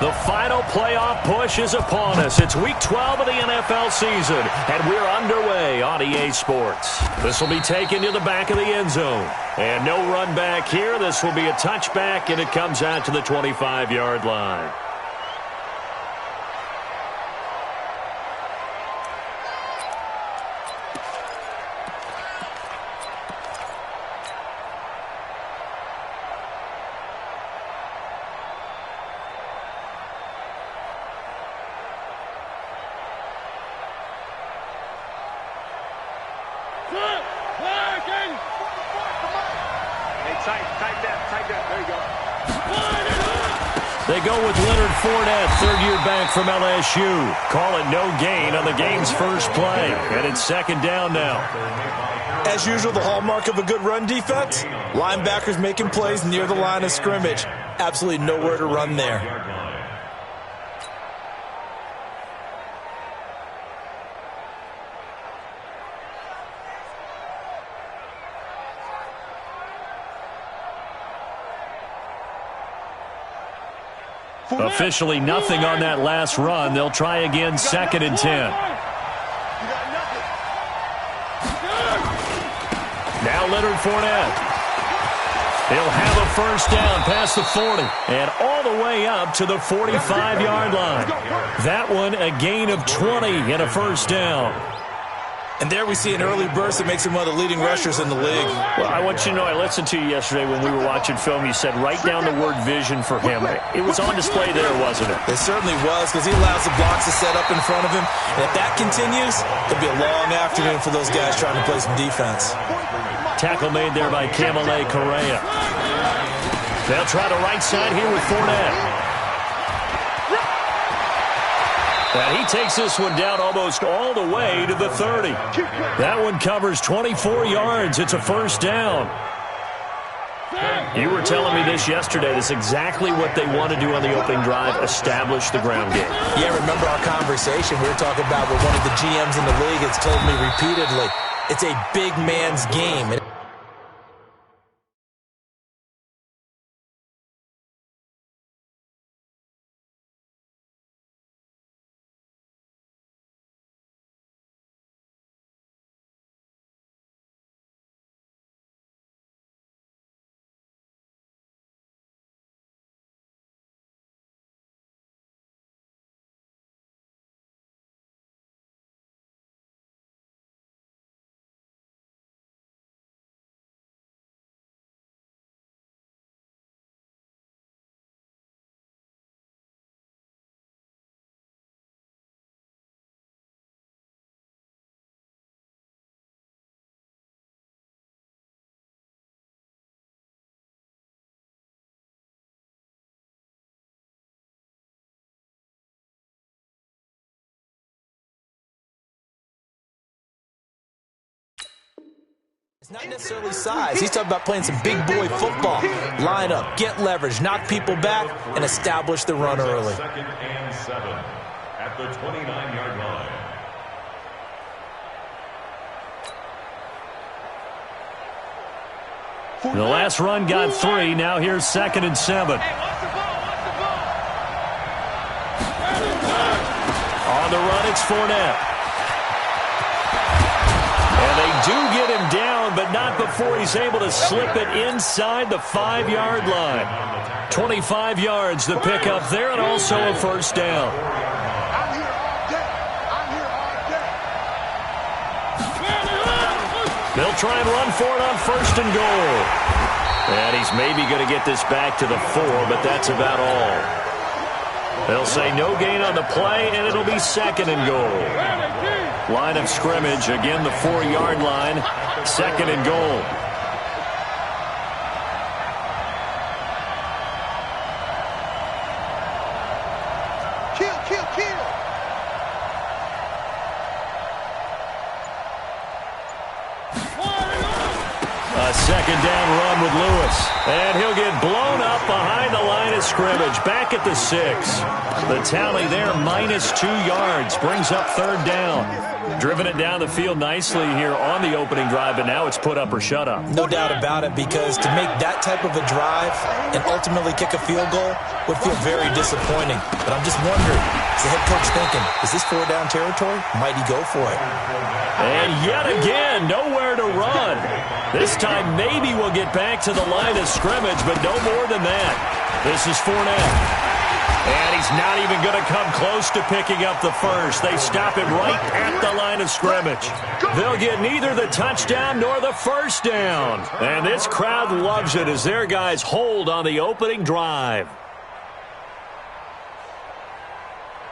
The final playoff push is upon us. It's Week 12 of the NFL season, and we're underway on EA Sports. This will be taken to the back of the end zone. And no run back here. This will be a touchback, and it comes out to the 25-yard line. They go with Leonard Fournette, third-year back from LSU. Call it no gain on the game's first play, and it's second down now. As usual, the hallmark of a good run defense, linebackers making plays near the line of scrimmage. Absolutely nowhere to run there. Officially nothing on that last run. They'll try again, second and 10. Now Leonard Fournette. He'll have a first down past the 40 and all the way up to the 45-yard line. That one a gain of 20 and a first down. And there we see an early burst that makes him one of the leading rushers in the league. Well, I want you to know, I listened to you yesterday when we were watching film. You said write down the word vision for him. It was on display there, wasn't it? It certainly was, because he allows the blocks to set up in front of him. And if that continues, it'll be a long afternoon for those guys trying to play some defense. Tackle made there by Kamale Correa. They'll try the right side here with Fournette. And he takes this one down almost all the way to the 30. That one covers 24 yards. It's a first down. You were telling me this yesterday. This is exactly what they want to do on the opening drive, establish the ground game. Yeah, remember our conversation. We were talking about what one of the GMs in the league has told me repeatedly. It's a big man's game. It's not necessarily size. He's talking about playing some big boy football. Line up, get leverage, knock people back, and establish the run early. Second and 7 at the 29-yard line. The last run got 3. Now here's second and 7. On the run, it's Fournette. And they do get him down, but not before he's able to slip it inside the 5-yard line. 25 yards the pickup there, and also a first down. They'll try and run for it on first and goal. And he's maybe going to get this back to the 4, but that's about all. They'll say no gain on the play, and it'll be second and goal. Line of scrimmage, again the 4-yard line, second and goal. A second down run with Lewis. And he'll get blown up behind the line of of scrimmage, back at the 6. The tally there, -2 yards, brings up 3rd down. Driven it down the field nicely here on the opening drive, but now it's put up or shut up. No doubt about it, because to make that type of a drive and ultimately kick a field goal would feel very disappointing. But I'm just wondering, is the head coach thinking, is this 4-down territory? Might he go for it? And yet again, nowhere to run. This time maybe we'll get back to the line of scrimmage, but no more than that. This is Fournette. And he's not even going to come close to picking up the first. They stop him right at the line of scrimmage. They'll get neither the touchdown nor the first down. And this crowd loves it as their guys hold on the opening drive.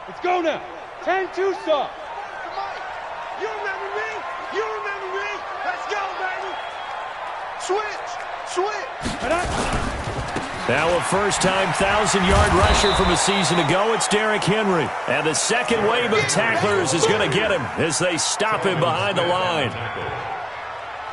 Let's go now. 10-2 stop. You remember me? You remember me? Let's go, baby. Switch. Now a first-time 1,000-yard rusher from a season ago, it's Derrick Henry. And the second wave of tacklers is going to get him as they stop him behind the line.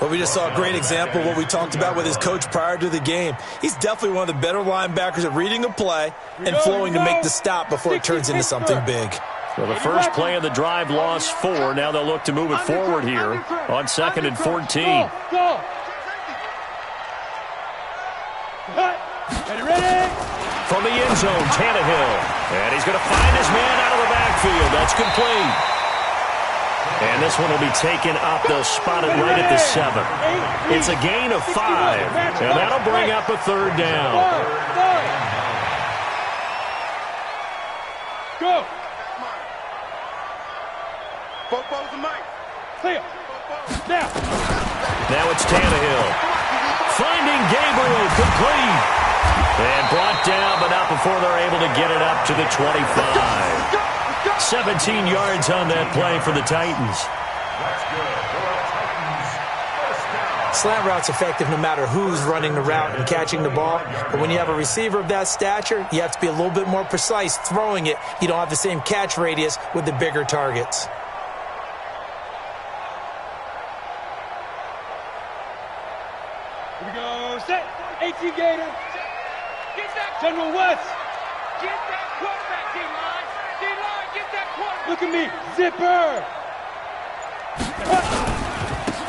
Well, we just saw a great example of what we talked about with his coach prior to the game. He's definitely one of the better linebackers at reading a play and flowing to make the stop before it turns into something big. So the first play of the drive lost 4. Now they'll look to move it forward here on 2nd and 14. Go. Ready? From the end zone, Tannehill. And he's going to find his man out of the backfield. That's complete. And this one will be taken up. They'll spot it right at the 7. It's a gain of 5. And that'll bring up a 3rd down. Go. Bobo's the mic. Clear. Now. Now it's Tannehill. Finding Gabriel, complete. And brought down, but not before they're able to get it up to the 25. 17 yards on that play for the Titans. Slant route's effective no matter who's running the route and catching the ball. But when you have a receiver of that stature, you have to be a little bit more precise throwing it. You don't have the same catch radius with the bigger targets. Here we go. Set. 18 Gator. General West. Get that quarterback, D-line. D-line, get that quarterback. Look at me. Zipper.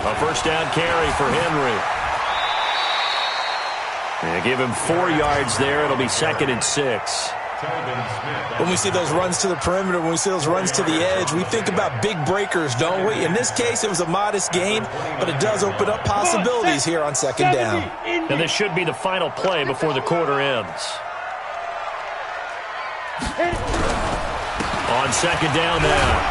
A first down carry for Henry. And give him 4 yards there. It'll be 2nd and 6. When we see those runs to the perimeter, when we see those runs to the edge, we think about big breakers, don't we? In this case, it was a modest gain, but it does open up possibilities here on 2nd down. And this should be the final play before the quarter ends. On 2nd down now,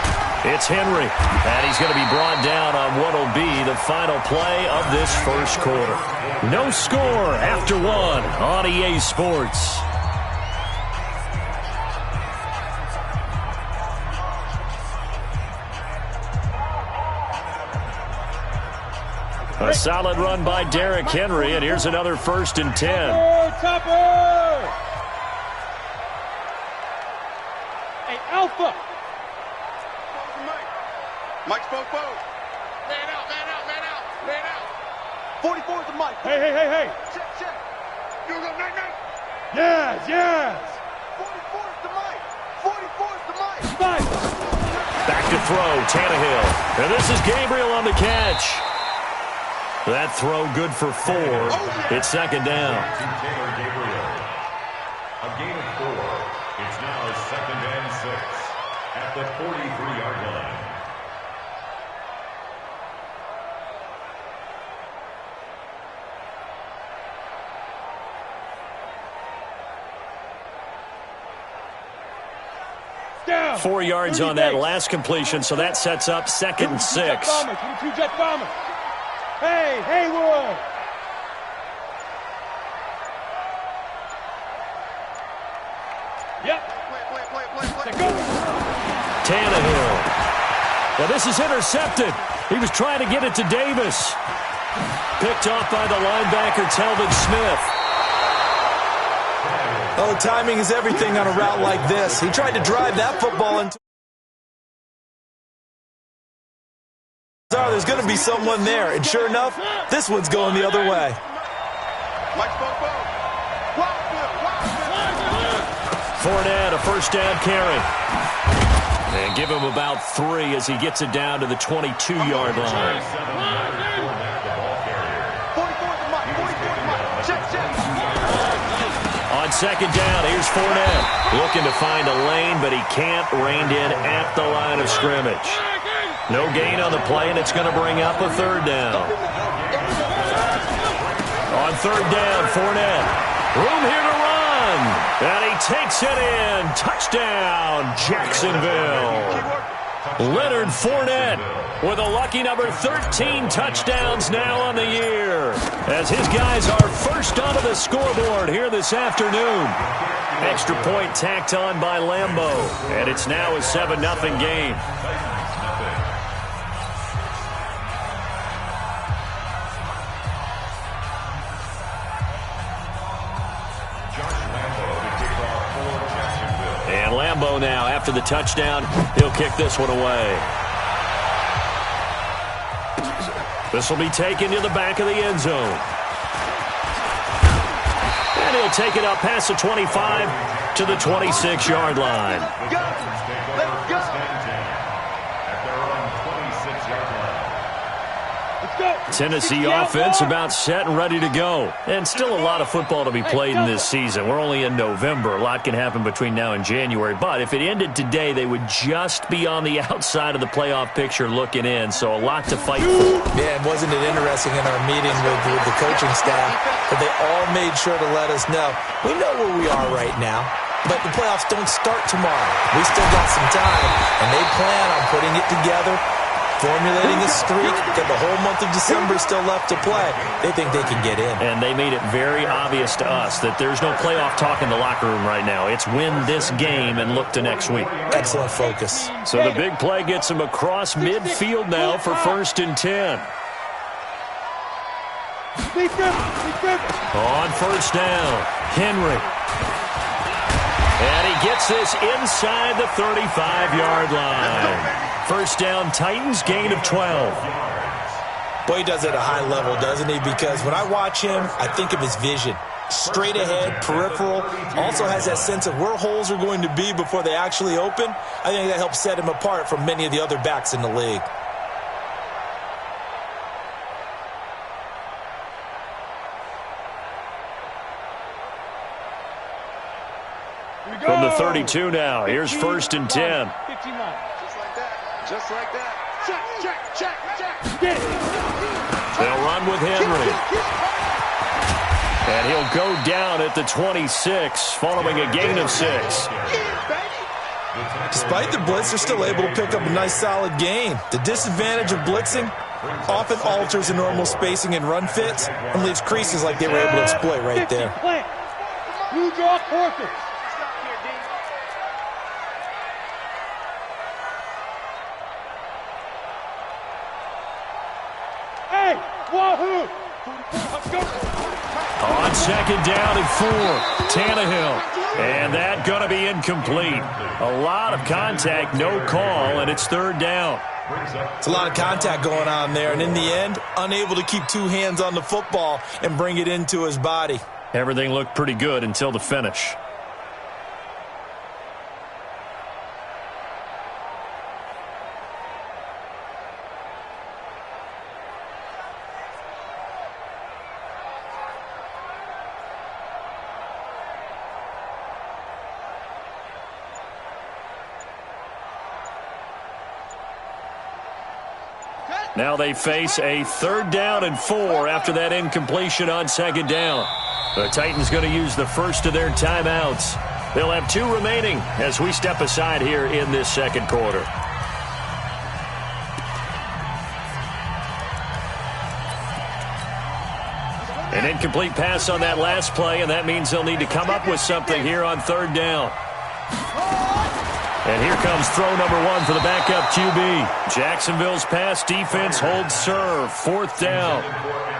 it's Henry. And he's going to be brought down on what will be the final play of this first quarter. No score after 1 on EA Sports. A solid run by Derrick Henry, and here's another 1st and 10. Topper! Hey, Alpha! Mike's both. Man out. 44 is the mic. Hey. Check. You go, night. Yes. 44 is the mic. 44 is the mic. Five. Back to throw, Tannehill. And this is Gabriel on the catch. That throw good for 4. It's 2nd down. Taylor Gabriel. A gain of 4. It's now 2nd and 6 at the 43-yard line. Down. 4 yards on that last completion, so that sets up 2nd and 6. 22 jet bomber. Hey, Haywood! Yep. Play. Go. Tannehill. Well, this is intercepted. He was trying to get it to Davis. Picked off by the linebacker, Telvin Smith. Oh, timing is everything on a route like this. He tried to drive that football into... There's going to be someone there, and sure enough, this one's going the other way. Mike's both. Fournette, a first down carry. And give him about 3 as he gets it down to the 22-yard line. On second down, here's Fournette. Looking to find a lane, but he can't. Reined in at the line of scrimmage. No gain on the play, and it's going to bring up a third down. On third down, Fournette. Room here to run. And he takes it in. Touchdown, Jacksonville. Leonard Fournette with a lucky number 13 touchdowns now on the year, as his guys are first onto the scoreboard here this afternoon. Extra point tacked on by Lambeau, and it's now a 7-0 game. And Lambeau now, after the touchdown, he'll kick this one away. This will be taken to the back of the end zone. And he'll take it up past the 25 to the 26-yard line. Tennessee offense about set and ready to go. And still a lot of football to be played in this season. We're only in November. A lot can happen between now and January. But if it ended today, they would just be on the outside of the playoff picture looking in. So a lot to fight for. Man, wasn't it interesting in our meeting with the coaching staff that they all made sure to let us know, we know where we are right now, but the playoffs don't start tomorrow. We still got some time, and they plan on putting it together, formulating a streak, got the whole month of December still left to play. They think they can get in. And they made it very obvious to us that there's no playoff talk in the locker room right now. It's win this game and look to next week. Excellent focus. So the big play gets him across midfield now for 1st and 10. On first down, Henry. And he gets this inside the 35-yard line. First down, Titans, gain of 12. Boy, he does it at a high level, doesn't he? Because when I watch him, I think of his vision. Straight ahead, peripheral. Also has that sense of where holes are going to be before they actually open. I think that helps set him apart from many of the other backs in the league. From the 32 now, here's 1st and 10. Just like that. Check. They'll run with Henry. And he'll go down at the 26, following a gain of 6. Despite the blitz, they're still able to pick up a nice solid gain. The disadvantage of blitzing often alters the normal spacing and run fits and leaves creases like they were able to exploit right there. You draw quarters. Wahoo! On second down and 4, Tannehill. And that going to be incomplete. A lot of contact, no call, and it's 3rd down. It's a lot of contact going on there, and in the end, unable to keep 2 hands on the football and bring it into his body. Everything looked pretty good until the finish. Now they face a 3rd down and 4 after that incompletion on second down. The Titans going to use the first of their timeouts. They'll have 2 remaining as we step aside here in this second quarter. An incomplete pass on that last play, and that means they'll need to come up with something here on 3rd down. And here comes throw number 1 for the backup QB. Jacksonville's pass defense holds serve. 4th down.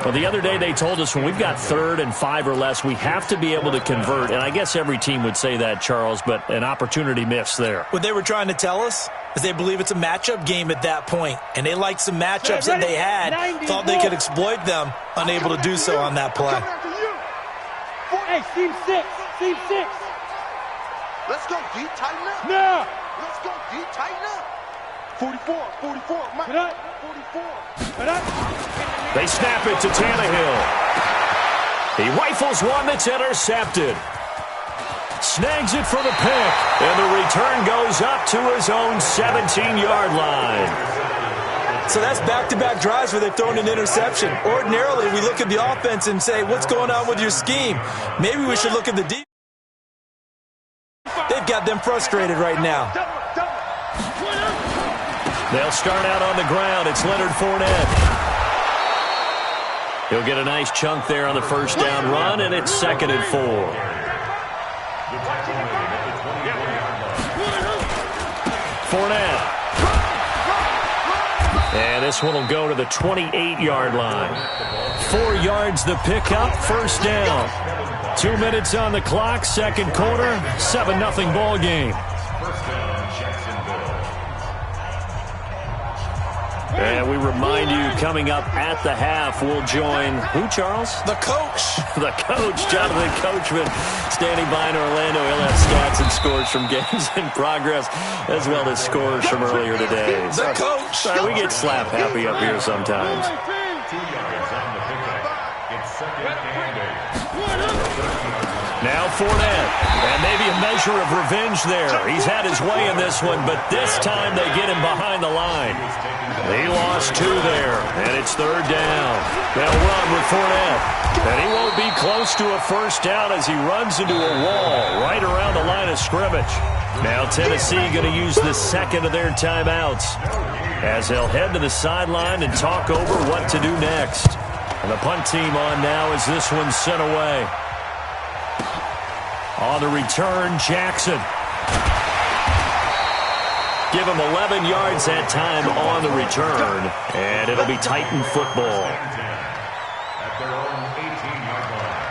Well, the other day they told us when we've got 3rd and 5 or less, we have to be able to convert. And I guess every team would say that, Charles, but an opportunity missed there. What they were trying to tell us is they believe it's a matchup game at that point. And they liked some matchups that they had, thought they could exploit them, unable to do so on that play. Hey, team 6. Let's go, D. Tighten up. Now. Let's go, D. Tighten up. 44, 44, Mike. 44. They snap it to Tannehill. He rifles one that's intercepted. Snags it for the pick, and the return goes up to his own 17-yard line. So that's back-to-back drives where they're throwing an interception. Ordinarily, we look at the offense and say, what's going on with your scheme? Maybe we should look at the defense. They've got them frustrated right now. They'll start out on the ground. It's Leonard Fournette. He'll get a nice chunk there on the first down run, and it's 2nd and 4. Fournette. And this one will go to the 28-yard line. 4 yards the pickup, first down. 2 minutes on the clock, second quarter, 7-0 ball game. And we remind you, coming up at the half, we'll join who, Charles? The coach. The coach, Jonathan Coachman, standing by in Orlando. He'll have stats and scores from games in progress, as well as scores from earlier today. The coach. We get slap happy up here sometimes. 2 yards on the pickup. It's 2nd and 8. Now Fournette, and maybe a measure of revenge there. He's had his way in this one, but this time they get him behind the line. He lost 2 there, and it's 3rd down. They'll run with Fournette, and he won't be close to a first down as he runs into a wall right around the line of scrimmage. Now Tennessee going to use the second of their timeouts as they'll head to the sideline and talk over what to do next. And the punt team on now as this one's sent away. On the return, Jackson. Give him 11 yards that time on the return, and it'll be Titan football. At their own 18-yard line.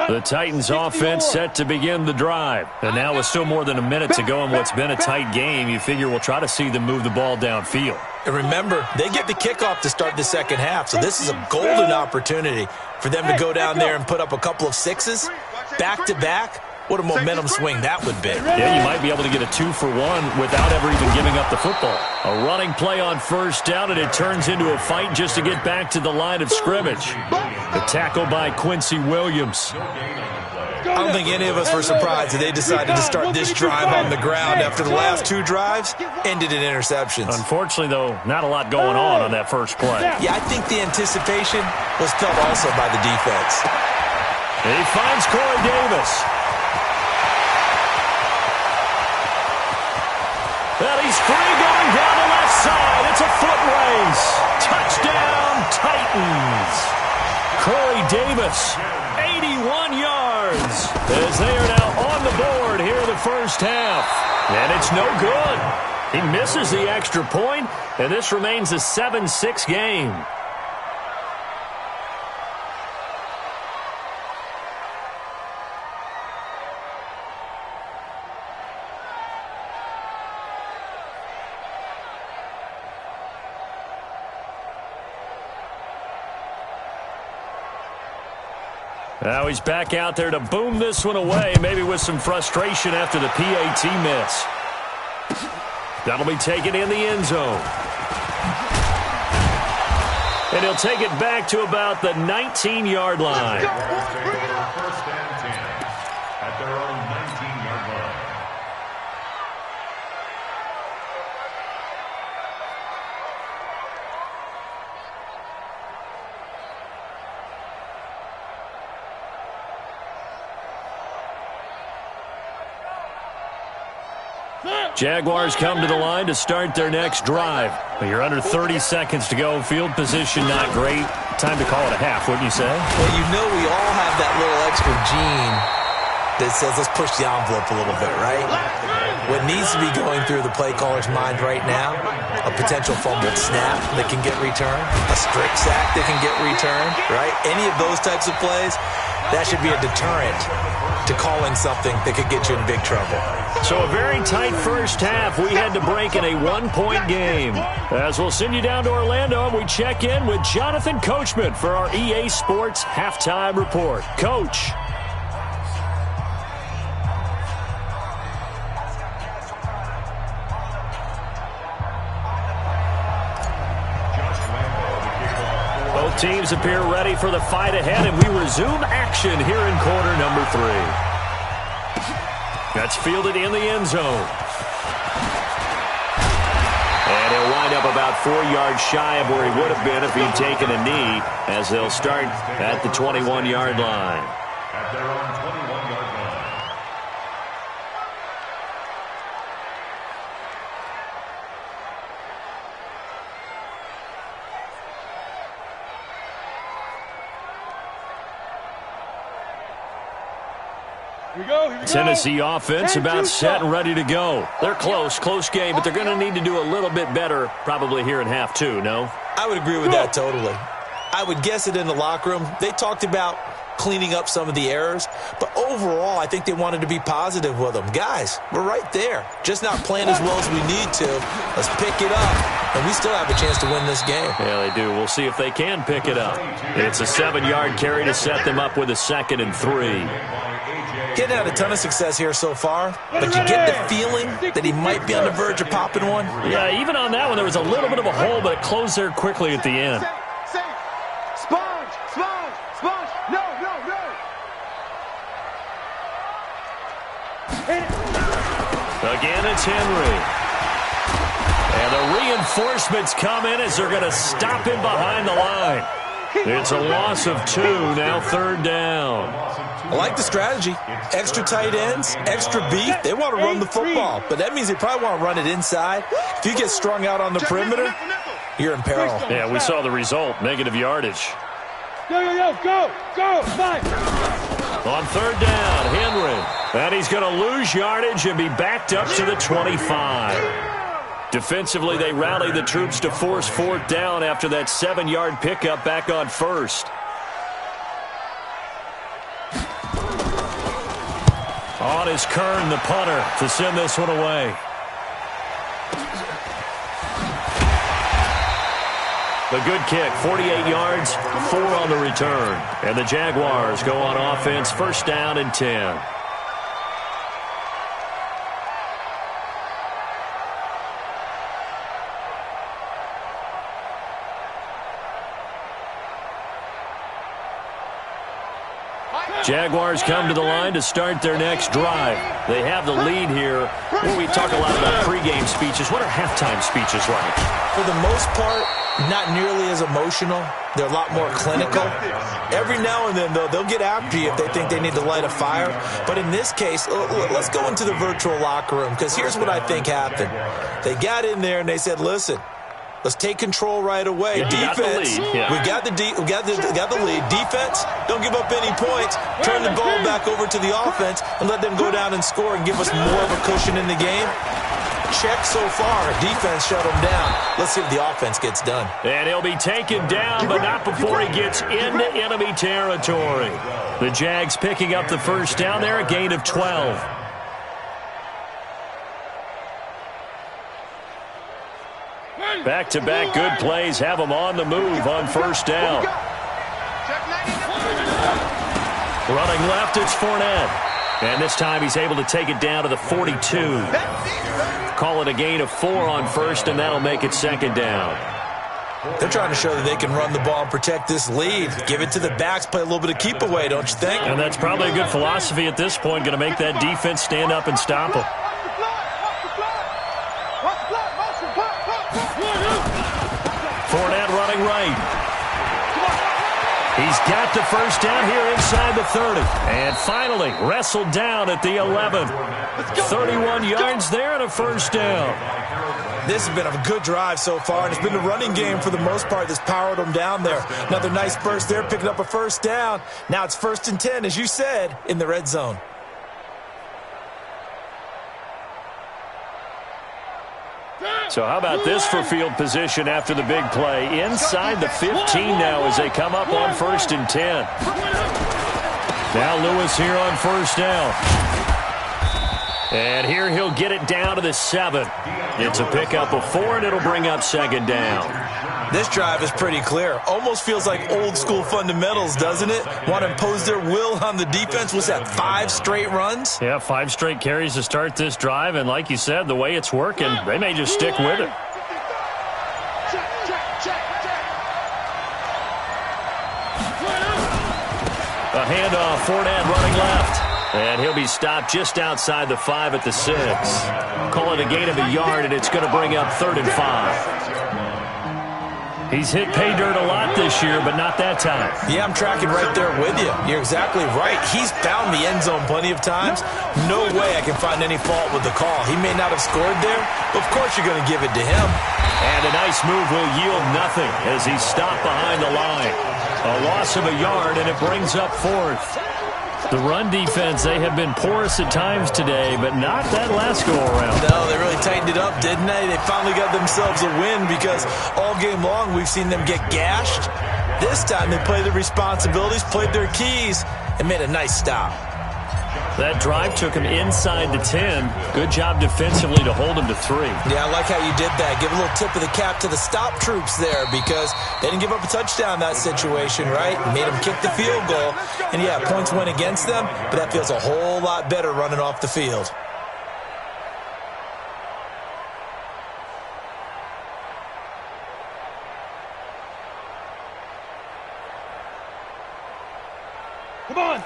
The Titans offense set to begin the drive. And now with still more than a minute to go in what's been a tight game, you figure we'll try to see them move the ball downfield. And remember, they get the kickoff to start the second half, so this is a golden opportunity for them to go down there and put up a couple of sixes back-to-back. What a momentum swing that would be. Yeah, you might be able to get a 2-for-1 without ever even giving up the football. A running play on first down, and it turns into a fight just to get back to the line of scrimmage. The tackle by Quincy Williams. I don't think any of us were surprised that they decided to start this drive on the ground after the last 2 drives ended in interceptions. Unfortunately, though, not a lot going on that first play. Yeah, I think the anticipation was felt also by the defense. And he finds Corey Davis. And he's free going down the left side. It's a foot race. Touchdown, Titans. Corey Davis, 81 yards, as they are now on the board here in the first half. And it's no good. He misses the extra point, and this remains a 7-6 game. Now he's back out there to boom this one away, maybe with some frustration after the PAT miss. That'll be taken in the end zone. And he'll take it back to about the 19-yard line. First and 10 at their own 19-yard line. Jaguars come to the line to start their next drive. You're under 30 seconds to go. Field position not great. Time to call it a half, wouldn't you say? Well, you know we all have that little extra gene that says let's push the envelope a little bit, right? What needs to be going through the play caller's mind right now, a potential fumbled snap that can get returned, a strip sack that can get returned, right? Any of those types of plays, that should be a deterrent to calling something that could get you in big trouble. So a very tight first half. We had to break in a one-point game. As we'll send you down to Orlando, and we check in with Jonathan Coachman for our EA Sports Halftime Report. Coach. Both teams appear ready for the fight ahead, and we resume action here in quarter number 3. That's fielded in the end zone. And he'll wind up about 4 yards shy of where he would have been if he'd taken a knee, as they'll start at the 21-yard line. At their own 21-yard line. Here we go. Tennessee offense about set and ready to go. They're close game, but they're going to need to do a little bit better probably here in half 2, no? I would agree with that totally. I would guess it in the locker room. They talked about cleaning up some of the errors, but overall, I think they wanted to be positive with them. Guys, we're right there. Just not playing as well as we need to. Let's pick it up, and we still have a chance to win this game. Yeah, they do. We'll see if they can pick it up. It's a 7-yard carry to set them up with a 2nd and 3. Getting had a ton of success here so far, but you get the feeling that he might be on the verge of popping one. Yeah, even on that one, there was a little bit of a hole, but it closed there quickly at the end. Safe. Sponge. No. Again, it's Henry. And the reinforcements come in as they're going to stop him behind the line. It's a loss of 2, now 3rd down. I like the strategy. Extra tight ends, extra beef. They want to run the football, but that means they probably want to run it inside. If you get strung out on the perimeter, you're in peril. Yeah, we saw the result, negative yardage. Go, 5. On 3rd down, Henry. And he's going to lose yardage and be backed up to the 25. Defensively, they rally the troops to force 4th down after that 7-yard pickup back on 1st. On is Kern, the punter, to send this one away. The good kick, 48 yards, 4 on the return. And the Jaguars go on offense, 1st down and 10. Jaguars come to the line to start their next drive. They have the lead here. Where we talk a lot about pregame speeches. What are halftime speeches like? For the most part, not nearly as emotional. They're a lot more clinical. Every now and then, though, they'll get after you if they think they need to light a fire. But in this case, let's go into the virtual locker room, because here's what I think happened. They got in there and they said, listen, let's take control right away. Yeah, defense, we got the lead. Defense, don't give up any points. Turn the ball back over to the offense and let them go down and score and give us more of a cushion in the game. Check so far. Defense shut them down. Let's see if the offense gets done. And he'll be taken down, but not before he gets into enemy territory. The Jags picking up the 1st down there, a gain of 12. Back-to-back good plays have them on the move on 1st down. Running left, it's Fournette. And this time he's able to take it down to the 42. Call it a gain of 4 on 1st, and that'll make it 2nd down. They're trying to show that they can run the ball and protect this lead. Give it to the backs, play a little bit of keep away, don't you think? And that's probably a good philosophy at this point, going to make that defense stand up and stop them. Fournette running right. He's got the 1st down here inside the 30. And finally wrestled down at the 11. 31 yards there and a 1st down. This has been a good drive so far, and it's been the running game for the most part that's powered them down there. Another nice burst there, picking up a 1st down. Now it's 1st and 10, as you said, in the red zone. So how about this for field position after the big play? Inside the 15 now as they come up on 1st and 10. Now Lewis here on 1st down. And here he'll get it down to the 7. It's a pickup of 4, and it'll bring up 2nd down. This drive is pretty clear. Almost feels like old school fundamentals, doesn't it? Want to impose their will on the defense. Was that 5 straight runs? Yeah, 5 straight carries to start this drive. And like you said, the way it's working, they may just stick with it. A handoff, Fournette running left. And he'll be stopped just outside the 5 at the 6. Call it a gain of a yard, and it's going to bring up 3rd and 5. He's hit pay dirt a lot this year, but not that time. Yeah, I'm tracking right there with you. You're exactly right. He's found the end zone plenty of times. No way I can find any fault with the call. He may not have scored there, but of course you're going to give it to him. And a nice move will yield nothing as he's stopped behind the line. A loss of a yard, and it brings up 4th. The run defense, they have been porous at times today, but not that last go-around. No, they really tightened it up, didn't they? They finally got themselves a win because all game long we've seen them get gashed. This time they played their responsibilities, played their keys, and made a nice stop. That drive took him inside the 10. Good job defensively to hold him to 3. Yeah, I like how you did that. Give a little tip of the cap to the stop troops there because they didn't give up a touchdown in that situation, right? Made them kick the field goal. And, yeah, points went against them, but that feels a whole lot better running off the field.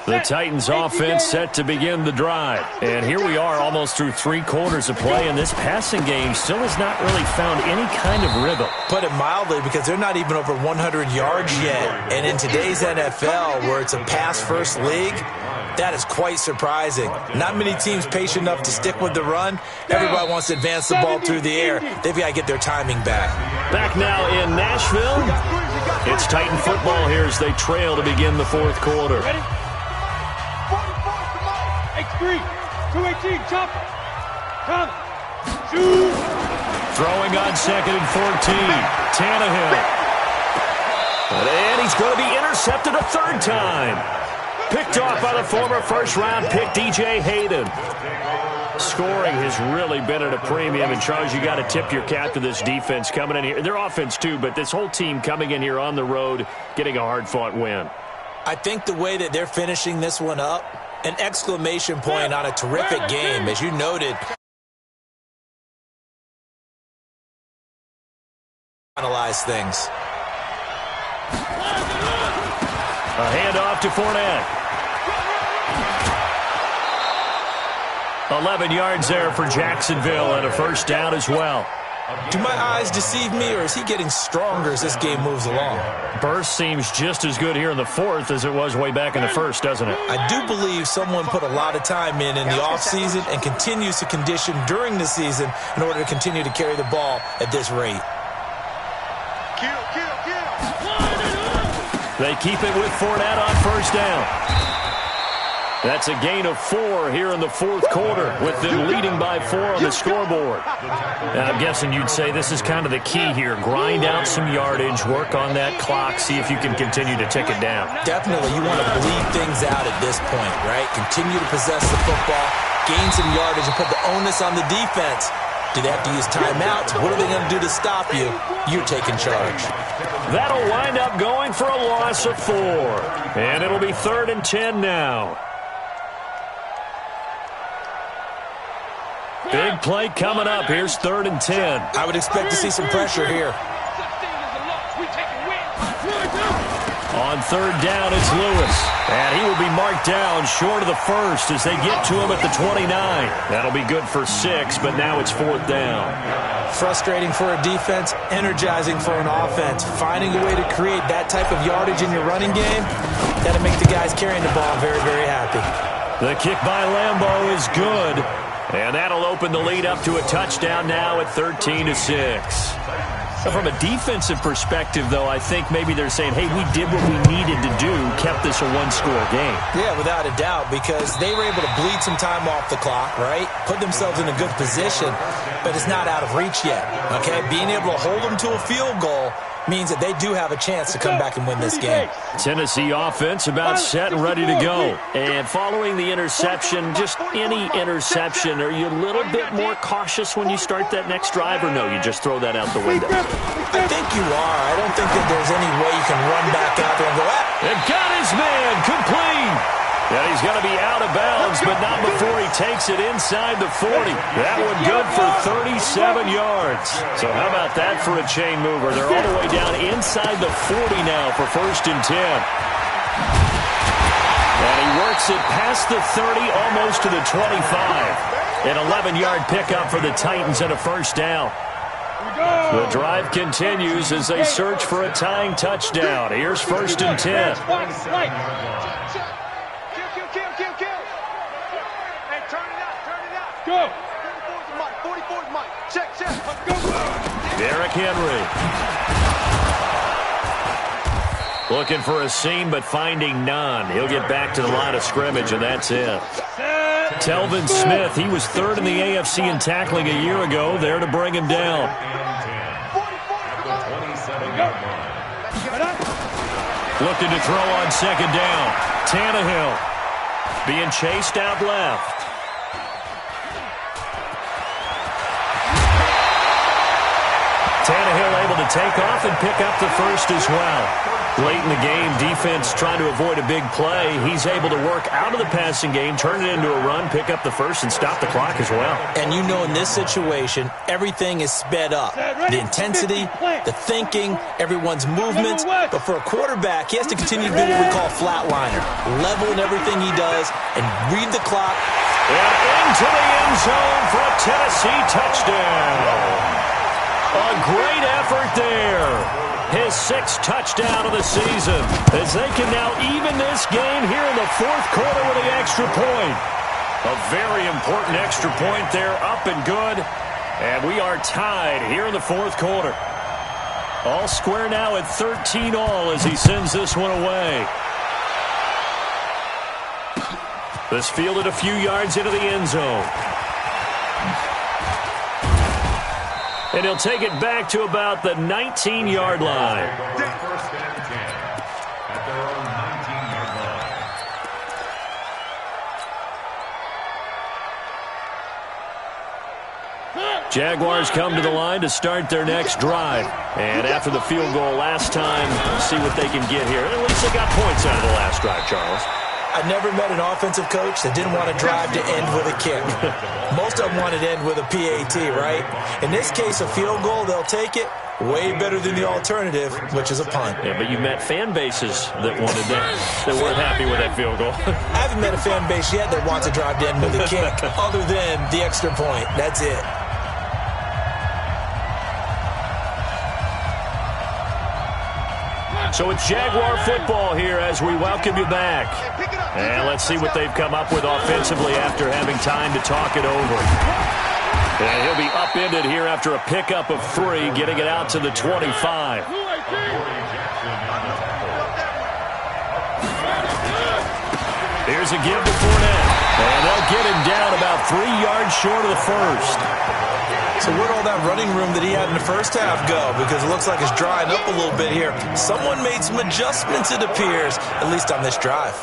The Titans offense set to begin the drive. And here we are almost through 3 quarters of play, and this passing game still has not really found any kind of rhythm. Put it mildly, because they're not even over 100 yards yet. And in today's NFL, where it's a pass-first league, that is quite surprising. Not many teams patient enough to stick with the run. Everybody wants to advance the ball through the air. They've got to get their timing back. Back now in Nashville. It's Titan football here as they trail to begin the 4th quarter. Ready? 44, X3, 218, chop. Come. Shoot. Throwing on 2nd and 14. Tannehill. And he's going to be intercepted a 3rd time. Picked off by the former first-round pick, DJ Hayden. Scoring has really been at a premium. And, Charles, you got to tip your cap to this defense coming in here. Their offense, too, but this whole team coming in here on the road, getting a hard-fought win. I think the way that they're finishing this one up, an exclamation point on a terrific game, as you noted. Analyze things. A handoff to Fournette. 11 yards there for Jacksonville and a 1st down as well. Do my eyes deceive me, or is he getting stronger as this game moves along? Burst seems just as good here in the 4th as it was way back in the 1st, doesn't it? I do believe someone put a lot of time in the offseason and continues to condition during the season in order to continue to carry the ball at this rate. They keep it with Fournette on 1st down. That's a gain of 4 here in the 4th quarter, with them leading by 4 on the scoreboard. Now, I'm guessing you'd say this is kind of the key here. Grind out some yardage, work on that clock, see if you can continue to tick it down. Definitely, you want to bleed things out at this point, right? Continue to possess the football, gain some yardage, and put the onus on the defense. Do they have to use timeouts? What are they going to do to stop you? You're taking charge. That'll wind up going for a loss of 4. And it'll be 3rd and 10 now. Big play coming up. Here's 3rd and 10. I would expect to see some pressure here. On 3rd down, it's Lewis. And he will be marked down short of the 1st as they get to him at the 29. That'll be good for 6, but now it's 4th down. Frustrating for a defense, energizing for an offense. Finding a way to create that type of yardage in your running game, that'll make the guys carrying the ball very, very happy. The kick by Lambeau is good. And that'll open the lead up to a touchdown now at 13-6. From a defensive perspective, though, I think maybe they're saying, hey, we did what we needed to do, kept this a one-score game. Yeah, without a doubt, because they were able to bleed some time off the clock, right? Put themselves in a good position, but it's not out of reach yet, okay? Being able to hold them to a field goal means that they do have a chance to come back and win this game. Tennessee offense about set and ready to go. And following the interception, just any interception, are you a little bit more cautious when you start that next drive, or no, you just throw that out the window? I think you are. I don't think that there's any way you can run back out there and go, and got his man complete. And he's going to be out of bounds, but not before he takes it inside the 40. That one good for 37 yards. So how about that for a chain mover? They're all the way down inside the 40 now for 1st and 10. And he works it past the 30, almost to the 25. An 11-yard pickup for the Titans and a 1st down. The drive continues as they search for a tying touchdown. Here's 1st and 10. Go. 44's Mike. Check. Let's go. Derrick Henry. Looking for a seam, but finding none. He'll get back to the line of scrimmage, and that's it. Telvin Smith, he was 3rd in the AFC in tackling a year ago, there to bring him down. Looking to throw on 2nd down. Tannehill being chased out left. Tannehill able to take off and pick up the 1st as well. Late in the game, defense trying to avoid a big play. He's able to work out of the passing game, turn it into a run, pick up the 1st, and stop the clock as well. And you know in this situation, everything is sped up. The intensity, the thinking, everyone's movements. But for a quarterback, he has to continue to do what we call flatliner. Level in everything he does and read the clock. And into the end zone for a Tennessee touchdown. A great effort there. His 6th touchdown of the season as they can now even this game here in the 4th quarter with the extra point. A very important extra point there, up and good. And we are tied here in the 4th quarter. All square now at 13 all as he sends this one away. This fielded a few yards into the end zone. And he'll take it back to about the 19-yard line. 1st and 10 at their own 19-yard line. Jaguars come to the line to start their next drive. And after the field goal last time, see what they can get here. At least they got points out of the last drive, Charles. I never met an offensive coach that didn't want to drive to end with a kick. Most of them wanted to end with a PAT, right? In this case, a field goal, they'll take it. Way better than the alternative, which is a punt. Yeah, but you met fan bases that wanted that, that weren't happy with that field goal. I haven't met a fan base yet that wants to drive to end with a kick, other than the extra point. That's it. So it's Jaguar football here as we welcome you back. And let's see what they've come up with offensively after having time to talk it over. And he'll be upended here after a pickup of 3, getting it out to the 25. Here's a give to Fournette. And they'll get him down about 3 yards short of the 1st. So where'd all that running room that he had in the first half go? Because it looks like it's drying up a little bit here. Someone made some adjustments, it appears, at least on this drive.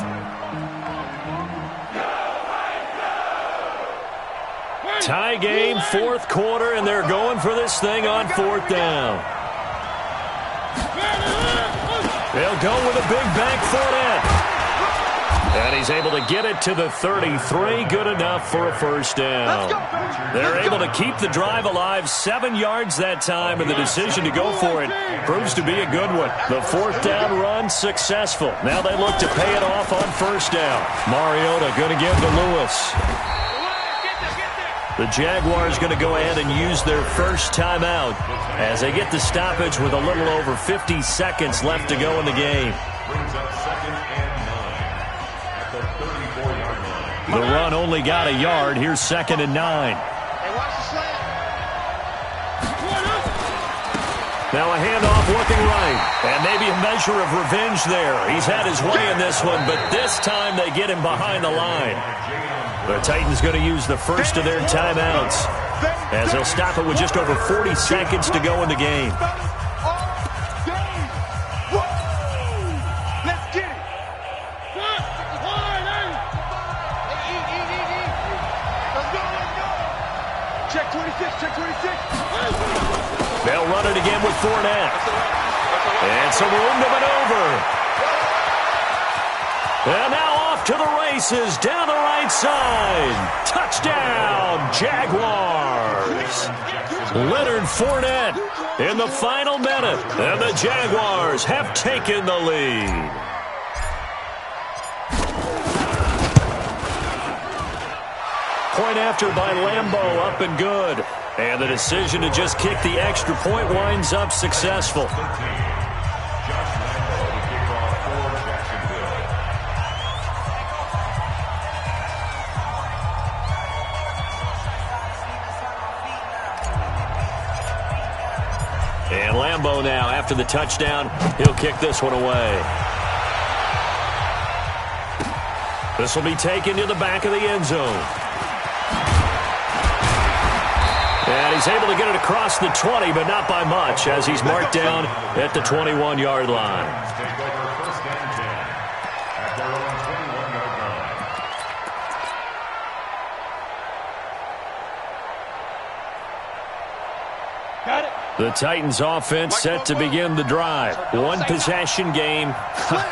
Tie game, 4th quarter, and they're going for this thing on 4th down. They'll go with a big bank Fournette. And he's able to get it to the 33. Good enough for a 1st down. They're able to keep the drive alive. 7 yards that time, and the decision to go for it proves to be a good one. The 4th down run successful. Now they look to pay it off on 1st down. Mariota going to give to Lewis. The Jaguars going to go ahead and use their first timeout as they get the stoppage with a little over 50 seconds left to go in the game. Brings up 2nd and 9 at the 34-yard line. The run only got a yard. Here's 2nd and 9. Hey, watch the slant. Now a handoff looking right. And maybe a measure of revenge there. He's had his way in this one, but this time they get him behind the line. The Titans going to use the first of their timeouts, as they'll stop it with just over 40 seconds to go in the game. Let's get it. Let's go. Check 26, check 26. They'll run it again with Fournette. And some room to maneuver. And now off to the races down the right side. Touchdown, Jaguars. Leonard Fournette in the final minute. And the Jaguars have taken the lead. Point after by Lambeau, up and good. And the decision to just kick the extra point winds up successful. And Lambeau now, after the touchdown, he'll kick this one away. This will be taken to the back of the end zone. And he's able to get it across the 20, but not by much, as he's marked down at the 21-yard line. Take over first and 10 at their own 21-yard line. Got it. The Titans offense set to begin the drive. One possession game.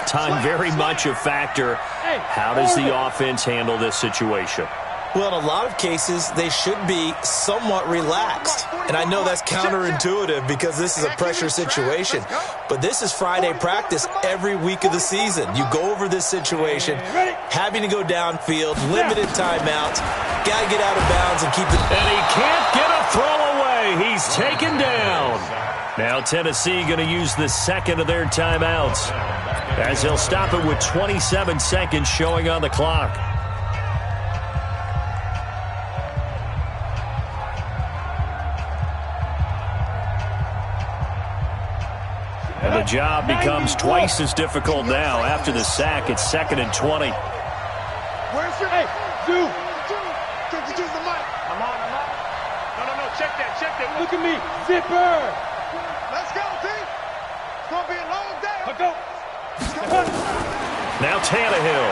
Time very much a factor. How does the offense handle this situation? Well, in a lot of cases, they should be somewhat relaxed. And I know that's counterintuitive because this is a pressure situation. But this is Friday practice every week of the season. You go over this situation, having to go downfield, limited timeouts, got to get out of bounds and keep it. And he can't get a throw away. He's taken down. Now Tennessee going to use the second of their timeouts, as they'll stop it with 27 seconds showing on the clock. And the job becomes twice as difficult now. After the sack, it's 2nd and 20. Where's your... Hey, dude. Use the mic. I'm on. No. Check that. Look at me. Zipper. Let's go, D. It's going to be a long day. Let's go. Now Tannehill.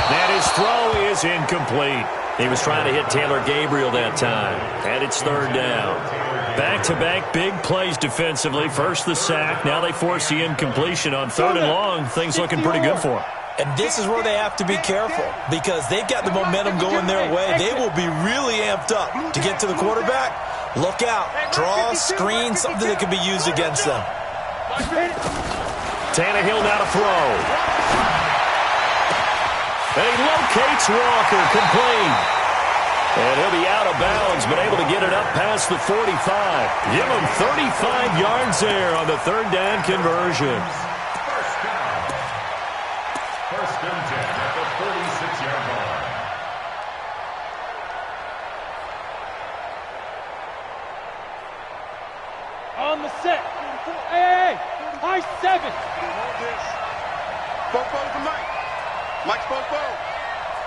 And his throw is incomplete. He was trying to hit Taylor Gabriel that time. And it's 3rd down. Back-to-back big plays defensively. First the sack. Now they force the incompletion on 3rd and long. Things looking pretty good for them. And this is where they have to be careful because they've got the momentum going their way. They will be really amped up to get to the quarterback. Look out. Draw, screen, something that can be used against them. Tannehill now to throw. And he locates Walker, complete. And he'll be out of bounds, but able to get it up past the 45. Give him 35 yards there on the 3rd down conversion. First and 10 at the 46-yard line. On the set. Hey. High 7. Fofo to Mike. Mike's Fofo.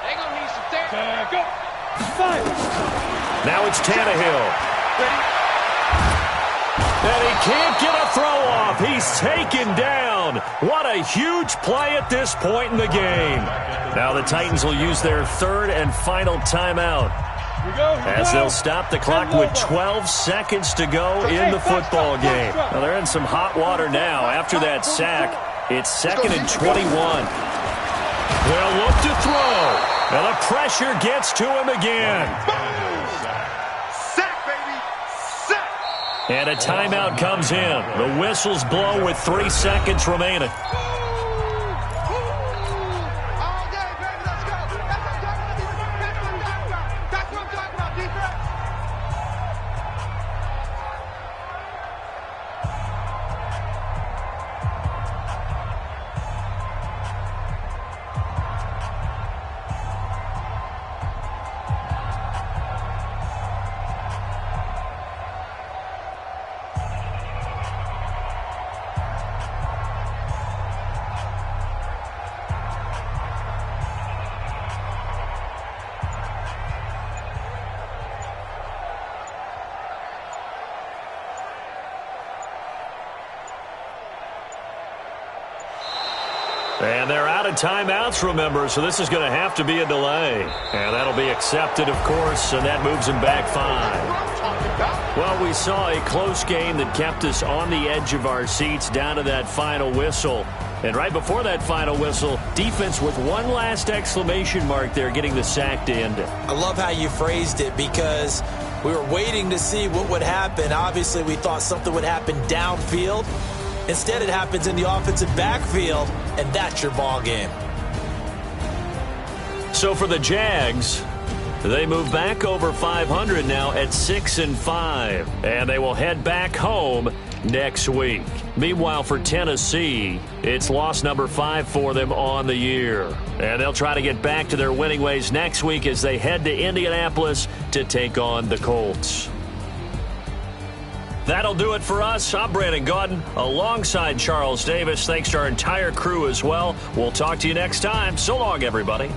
They gonna need some therapy. Go. 5. Now it's Tannehill. And he can't get a throw off. He's taken down. What a huge play at this point in the game. Now the Titans will use their 3rd and final timeout, as they'll stop the clock with 12 seconds to go in the football game. Now they're in some hot water now. After that sack, it's 2nd and 21. They'll look to throw. And the pressure gets to him again. Sack, baby. Sack. And a timeout comes in. The whistles blow with 3 seconds remaining. All day, baby. Let's go. That's what I'm talking about. That's what I'm talking about, defense. And they're out of timeouts, remember, so this is going to have to be a delay. And that'll be accepted, of course, and that moves them back 5. Well, we saw a close game that kept us on the edge of our seats down to that final whistle. And right before that final whistle, defense with one last exclamation mark there, getting the sack to end it. I love how you phrased it because we were waiting to see what would happen. Obviously, we thought something would happen downfield. Instead, it happens in the offensive backfield, and that's your ball game. So for the Jags, they move back over 500 now at 6-5, and they will head back home next week. Meanwhile, for Tennessee, it's loss number 5 for them on the year. And they'll try to get back to their winning ways next week as they head to Indianapolis to take on the Colts. That'll do it for us. I'm Brandon Gaudin alongside Charles Davis. Thanks to our entire crew as well. We'll talk to you next time. So long, everybody.